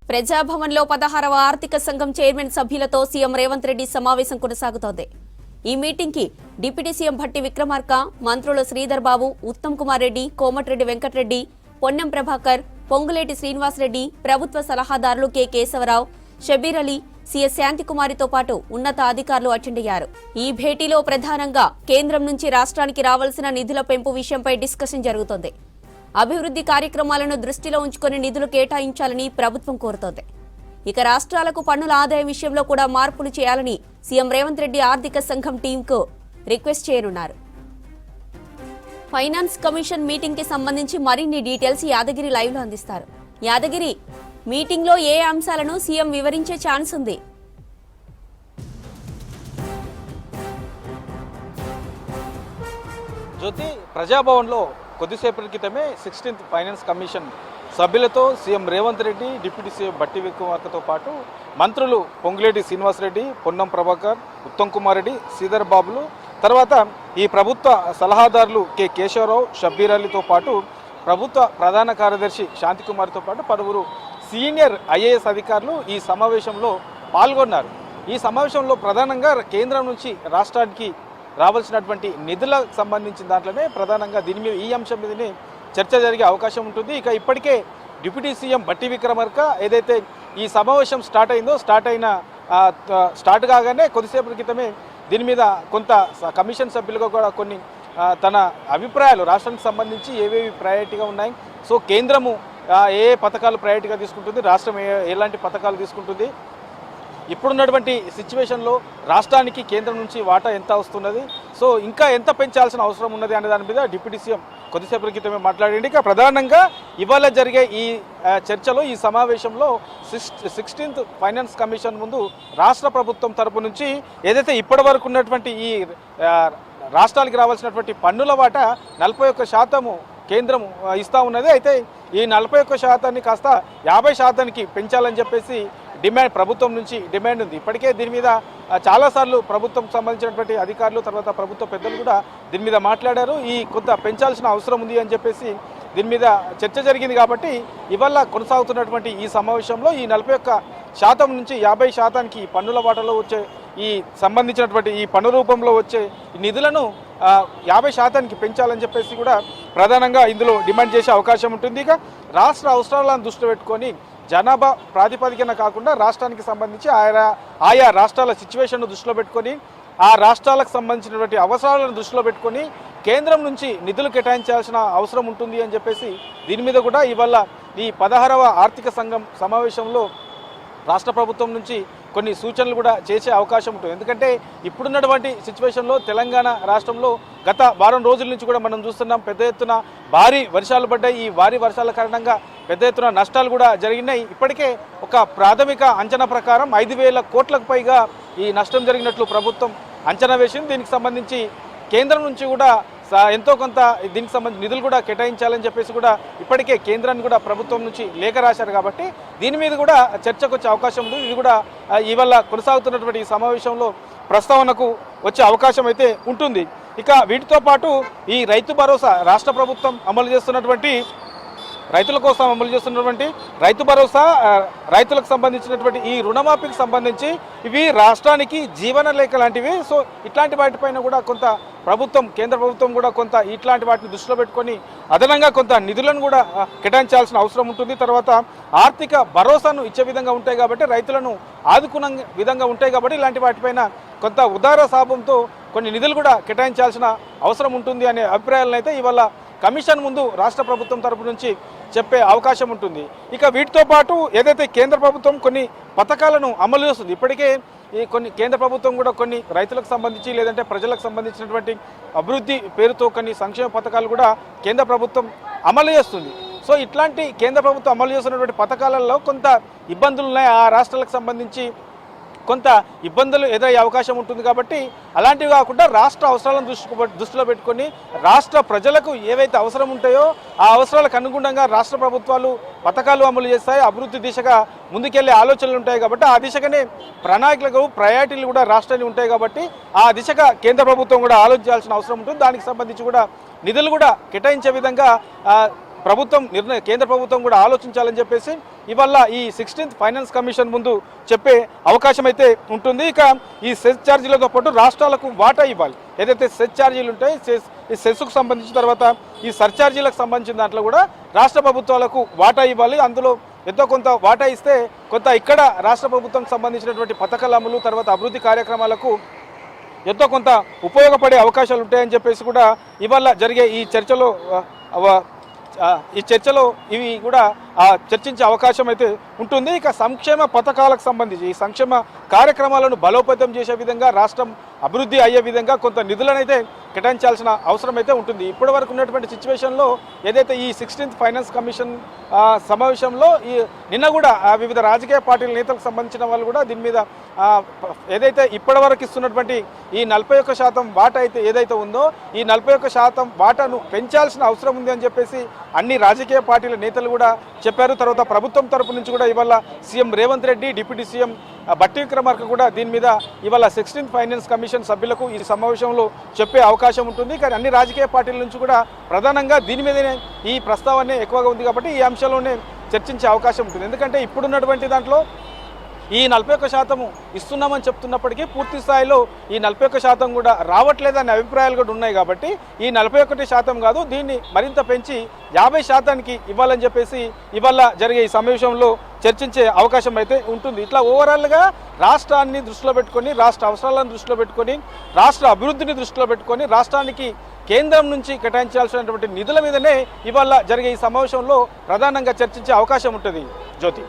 ప్రజాభవన్లో 16వ ఆర్థిక సంఘం చైర్మన్ సభ్యులతో సీఎం రేవంత్ రెడ్డి సమావేశం కొనసాగుతోంది. ఈ మీటింగ్కి డిప్యూటీ సీఎం భట్టి విక్రమార్క, మంత్రులు శ్రీధర్ బాబు, ఉత్తమ్ కుమార్ రెడ్డి, కోమటిరెడ్డి వెంకటరెడ్డి, పొన్నం ప్రభాకర్, పొంగులేటి శ్రీనివాసరెడ్డి, ప్రభుత్వ సలహాదారులు కె కేశవరావు, షబీర్ అలీ, సీఎస్ శాంతికుమారితో పాటు ఉన్నత అధికారులు అటెండ్ అయ్యారు. ఈ భేటీలో ప్రధానంగా కేంద్రం నుంచి రాష్ట్రానికి రావాల్సిన నిధుల పెంపు విషయంపై డిస్కషన్ జరుగుతోంది. అభివృద్ధి కార్యక్రమాలను దృష్టిలో ఉంచుకుని నిధులు కేటాయించాలని ప్రభుత్వం కోరుతోంది. ఇక రాష్ట్రాలకు పన్నుల ఆదాయం విషయంలో కూడా మార్పులు చేయాలని సీఎం రేవంత్ రెడ్డి ఆర్థిక సంఘం టీంకు రిక్వెస్ట్ చేయనున్నారు. ఫైనాన్స్ కమిషన్ మీటింగ్ కి సంబంధించి మరిన్ని డీటెయిల్స్ యాదగిరి లైవ్ లో అందిస్తారు. యాదగిరి, మీటింగ్ లో ఏ అంశాలను సీఎం వివరించే ఛాన్స్ ఉంది? జ్యోతి, ప్రజాభవన్లో కొద్దిసేపటి క్రితమే 16th ఫైనాన్స్ కమిషన్ సభ్యులతో CM Revanth Reddy, deputy CM Bhatti విక్రమార్కతో పాటు మంత్రులు పొంగులేటి శ్రీనివాసరెడ్డి, పొన్నం ప్రభాకర్, ఉత్తమ్ కుమార్ రెడ్డి, శ్రీధర్ బాబులు, తర్వాత ఈ ప్రభుత్వ సలహాదారులు కె కేశవరావు, షబ్బీర్ అలీతో పాటు ప్రభుత్వ ప్రధాన కార్యదర్శి శాంతికుమార్తో పాటు పలువురు సీనియర్ ఐఏఎస్ అధికారులు ఈ సమావేశంలో పాల్గొన్నారు. ఈ సమావేశంలో ప్రధానంగా కేంద్రం నుంచి రాష్ట్రానికి రావాల్సినటువంటి నిధులకు సంబంధించిన దాంట్లోనే ప్రధానంగా దీని మీద, ఈ అంశం మీదనే చర్చ జరిగే అవకాశం ఉంటుంది. ఇక ఇప్పటికే డిప్యూటీ సీఎం భట్టి విక్రమార్క ఏదైతే ఈ సమావేశం స్టార్ట్ కాగానే కొద్దిసేపటి క్రితమే దీని మీద కొంత కమిషన్ సభ్యులుగా కూడా కొన్ని తన అభిప్రాయాలు రాష్ట్రానికి సంబంధించి ఏవేవి ప్రయారిటీగా ఉన్నాయి, సో కేంద్రము ఏ పథకాలు ప్రయారిటీగా తీసుకుంటుంది, రాష్ట్రం ఎలాంటి పథకాలు తీసుకుంటుంది, ఇప్పుడున్నటువంటి సిచ్యువేషన్లో రాష్ట్రానికి కేంద్రం నుంచి వాటా ఎంత వస్తున్నది, సో ఇంకా ఎంత పెంచాల్సిన అవసరం ఉన్నది అనే దాని మీద డిప్యూటీ సీఎం కొద్దిసేపటి క్రితమే మాట్లాడండి. ఇక ప్రధానంగా ఇవాళ జరిగే ఈ చర్చలో, ఈ సమావేశంలో 16th ఫైనాన్స్ కమిషన్ ముందు రాష్ట్ర ప్రభుత్వం తరపు నుంచి ఏదైతే ఇప్పటి వరకు ఉన్నటువంటి ఈ రాష్ట్రాలకి రావాల్సినటువంటి పన్నుల వాటా 41% కేంద్రం ఇస్తూ ఉన్నది. అయితే ఈ 41% కాస్త 50% పెంచాలని చెప్పేసి ప్రభుత్వం నుంచి డిమాండ్ ఉంది. ఇప్పటికే దీని మీద చాలాసార్లు ప్రభుత్వం సంబంధించినటువంటి అధికారులు, తర్వాత ప్రభుత్వ పెద్దలు కూడా దీని మీద మాట్లాడారు. ఈ కొంత పెంచాల్సిన అవసరం ఉంది అని చెప్పేసి దీని మీద చర్చ జరిగింది. కాబట్టి ఇవాళ కొనసాగుతున్నటువంటి ఈ సమావేశంలో ఈ 41% నుంచి 50% పన్నుల వాటాలో వచ్చే ఈ సంబంధించినటువంటి ఈ పన్ను రూపంలో వచ్చే నిధులను 50% పెంచాలని చెప్పేసి కూడా ప్రధానంగా ఇందులో డిమాండ్ చేసే అవకాశం ఉంటుంది. ఇక రాష్ట్ర అవసరాలను దృష్టిలో పెట్టుకొని జనాభా ప్రాతిపదికన కాకుండా రాష్ట్రానికి సంబంధించి ఆయా రాష్ట్రాల సిచ్యువేషన్ను దృష్టిలో పెట్టుకొని, ఆ రాష్ట్రాలకు సంబంధించినటువంటి అవసరాలను దృష్టిలో పెట్టుకొని కేంద్రం నుంచి నిధులు కేటాయించాల్సిన అవసరం ఉంటుంది అని చెప్పేసి దీని మీద కూడా ఇవాళ ఈ 16వ ఆర్థిక సంఘం సమావేశంలో రాష్ట్ర ప్రభుత్వం నుంచి కొన్ని సూచనలు కూడా చేసే అవకాశం ఉంటుంది. ఎందుకంటే ఇప్పుడున్నటువంటి సిచ్యువేషన్లో తెలంగాణ రాష్ట్రంలో గత వారం రోజుల నుంచి కూడా మనం చూస్తున్నాం, పెద్ద ఎత్తున భారీ వర్షాలు పడ్డాయి. ఈ భారీ వర్షాల కారణంగా పెద్ద ఎత్తున నష్టాలు కూడా జరిగినాయి. ఇప్పటికే ఒక ప్రాథమిక అంచనా ప్రకారం 5,000 కోట్లకు పైగా ఈ నష్టం జరిగినట్లు ప్రభుత్వం అంచనా వేసింది. దీనికి సంబంధించి కేంద్రం నుంచి కూడా ఎంతో కొంత దీనికి సంబంధించి నిధులు కూడా కేటాయించాలని చెప్పేసి కూడా ఇప్పటికే కేంద్రాన్ని కూడా ప్రభుత్వం నుంచి లేఖ రాశారు. కాబట్టి దీని మీద కూడా చర్చకు వచ్చే అవకాశం ఉంది. ఇది కూడా ఇవాళ కొనసాగుతున్నటువంటి ఈ సమావేశంలో ప్రస్తావనకు వచ్చే అవకాశం అయితే ఉంటుంది. ఇక వీటితో పాటు ఈ రైతు భరోసా, రాష్ట్ర ప్రభుత్వం అమలు చేస్తున్నటువంటి రైతుల కోసం అమలు చేస్తున్నటువంటి రైతు భరోసా, రైతులకు సంబంధించినటువంటి ఈ రుణమాఫీకి సంబంధించి ఇవి రాష్ట్రానికి జీవన లేఖ లాంటివి. సో ఇట్లాంటి వాటిపైన కూడా కొంత కేంద్ర ప్రభుత్వం కూడా కొంత ఇట్లాంటి వాటిని దృష్టిలో పెట్టుకొని అదనంగా కొంత నిధులను కూడా కేటాయించాల్సిన అవసరం ఉంటుంది. తర్వాత ఆర్థిక భరోసాను ఇచ్చే విధంగా ఉంటాయి కాబట్టి, రైతులను ఆదుకునే విధంగా ఉంటాయి కాబట్టి ఇలాంటి వాటిపైన కొంత ఉదార సాభంతో కొన్ని నిధులు కూడా కేటాయించాల్సిన అవసరం ఉంటుంది అనే అభిప్రాయాలను అయితే ఇవాళ కమిషన్ ముందు రాష్ట్ర ప్రభుత్వం తరపు నుంచి చెప్పే అవకాశం ఉంటుంది. ఇక వీటితో పాటు ఏదైతే కేంద్ర ప్రభుత్వం కొన్ని పథకాలను అమలు చేస్తుంది, ఇప్పటికే ఈ కేంద్ర ప్రభుత్వం కూడా కొన్ని రైతులకు సంబంధించి లేదంటే ప్రజలకు సంబంధించినటువంటి అభివృద్ధి పేరుతో కొన్ని సంక్షేమ పథకాలు కూడా కేంద్ర ప్రభుత్వం అమలు చేస్తుంది. సో ఇట్లాంటి కేంద్ర ప్రభుత్వం అమలు చేస్తున్నటువంటి పథకాలలో కొంత ఇబ్బందులు ఉన్నాయి, ఆ రాష్ట్రాలకు సంబంధించి కొంత ఇబ్బందులు ఎదురయ్యే అవకాశం ఉంటుంది. కాబట్టి అలాంటివి కాకుండా రాష్ట్ర అవసరాలను దృష్టిలో పెట్టుకొని రాష్ట్ర ప్రజలకు ఏవైతే అవసరం ఉంటాయో ఆ అవసరాలకు అనుగుణంగా రాష్ట్ర ప్రభుత్వాలు పథకాలు అమలు చేస్తాయి, అభివృద్ధి దిశగా ముందుకెళ్లే ఆలోచనలు ఉంటాయి. కాబట్టి ఆ దిశగానే ప్రణాళికలు, ప్రయారిటీలు కూడా రాష్ట్రానికి ఉంటాయి. కాబట్టి ఆ దిశగా కేంద్ర ప్రభుత్వం కూడా ఆలోచించాల్సిన అవసరం ఉంటుంది. దానికి సంబంధించి కూడా నిధులు కూడా కేటాయించే విధంగా కేంద్ర ప్రభుత్వం కూడా ఆలోచించాలని చెప్పేసి ఇవాళ ఈ 16th ఫైనాన్స్ కమిషన్ ముందు చెప్పే అవకాశం అయితే ఉంటుంది. ఇక ఈ సెస్ ఛార్జీలతో పాటు రాష్ట్రాలకు వాటా ఇవ్వాలి. ఏదైతే సెస్ ఛార్జీలు ఉంటాయి, ఈ సెస్కు సంబంధించిన తర్వాత ఈ సర్ఛార్జీలకు సంబంధించిన దాంట్లో కూడా రాష్ట్ర ప్రభుత్వాలకు వాటా ఇవ్వాలి. అందులో ఎంతో కొంత వాటా ఇస్తే కొంత ఇక్కడ రాష్ట్ర ప్రభుత్వం సంబంధించినటువంటి పథకాల అమలు తర్వాత అభివృద్ధి కార్యక్రమాలకు ఎంతో కొంత ఉపయోగపడే అవకాశాలు ఉంటాయని చెప్పేసి కూడా ఇవాళ జరిగే ఈ చర్చలో ఇవి కూడా చర్చించే అవకాశం అయితే ఉంటుంది. ఇక సంక్షేమ పథకాలకు సంబంధించి ఈ సంక్షేమ కార్యక్రమాలను బలోపేతం చేసే విధంగా రాష్ట్రం అభివృద్ధి అయ్యే విధంగా కొంత నిధులను అయితే కేటాయించాల్సిన అవసరం అయితే ఉంటుంది. ఇప్పటి వరకు ఉన్నటువంటి సిచ్యువేషన్లో ఏదైతే ఈ 16th ఫైనాన్స్ కమిషన్ సమావేశంలో నిన్న కూడా వివిధ రాజకీయ పార్టీల నేతలకు సంబంధించిన వాళ్ళు కూడా దీని మీద ఏదైతే ఇప్పటి వరకు ఇస్తున్నటువంటి ఈ 41% వాటా అయితే ఏదైతే ఉందో ఈ 41% వాటాను పెంచాల్సిన అవసరం ఉంది అని చెప్పేసి అన్ని రాజకీయ పార్టీల నేతలు కూడా చెప్పారు. తర్వాత ప్రభుత్వం తరపు నుంచి కూడా ఇవాళ CM Revanth Reddy, deputy CM బట్టి విక్రమార్క కూడా దీని మీద ఇవాళ 16th ఫైనాన్స్ కమిషన్ సభ్యులకు ఈ సమావేశంలో చెప్పే అవకాశం ఉంటుంది. కానీ అన్ని రాజకీయ పార్టీల నుంచి కూడా ప్రధానంగా దీని మీదనే ఈ ప్రస్తావన ఎక్కువగా ఉంది కాబట్టి ఈ అంశంలోనే చర్చించే అవకాశం ఉంటుంది. ఎందుకంటే ఇప్పుడున్నటువంటి దాంట్లో ఈ 41% ఇస్తున్నామని చెప్తున్నప్పటికీ పూర్తి స్థాయిలో ఈ 41% కూడా రావట్లేదనే అభిప్రాయాలు కూడా ఉన్నాయి. కాబట్టి ఈ 41% కాదు, దీన్ని మరింత పెంచి 50%కి ఇవ్వాలని చెప్పేసి ఇవాళ జరిగే ఈ సమావేశంలో చర్చించే అవకాశం అయితే ఉంటుంది. ఇట్లా ఓవరాల్గా రాష్ట్రాన్ని దృష్టిలో పెట్టుకొని, రాష్ట్ర అవసరాలను దృష్టిలో పెట్టుకొని, రాష్ట్ర అభివృద్ధిని దృష్టిలో పెట్టుకొని రాష్ట్రానికి కేంద్రం నుంచి కేటాయించాల్సినటువంటి నిధుల మీదనే ఇవాళ జరిగే ఈ సమావేశంలో ప్రధానంగా చర్చించే అవకాశం ఉంటుంది. జ్యోతి.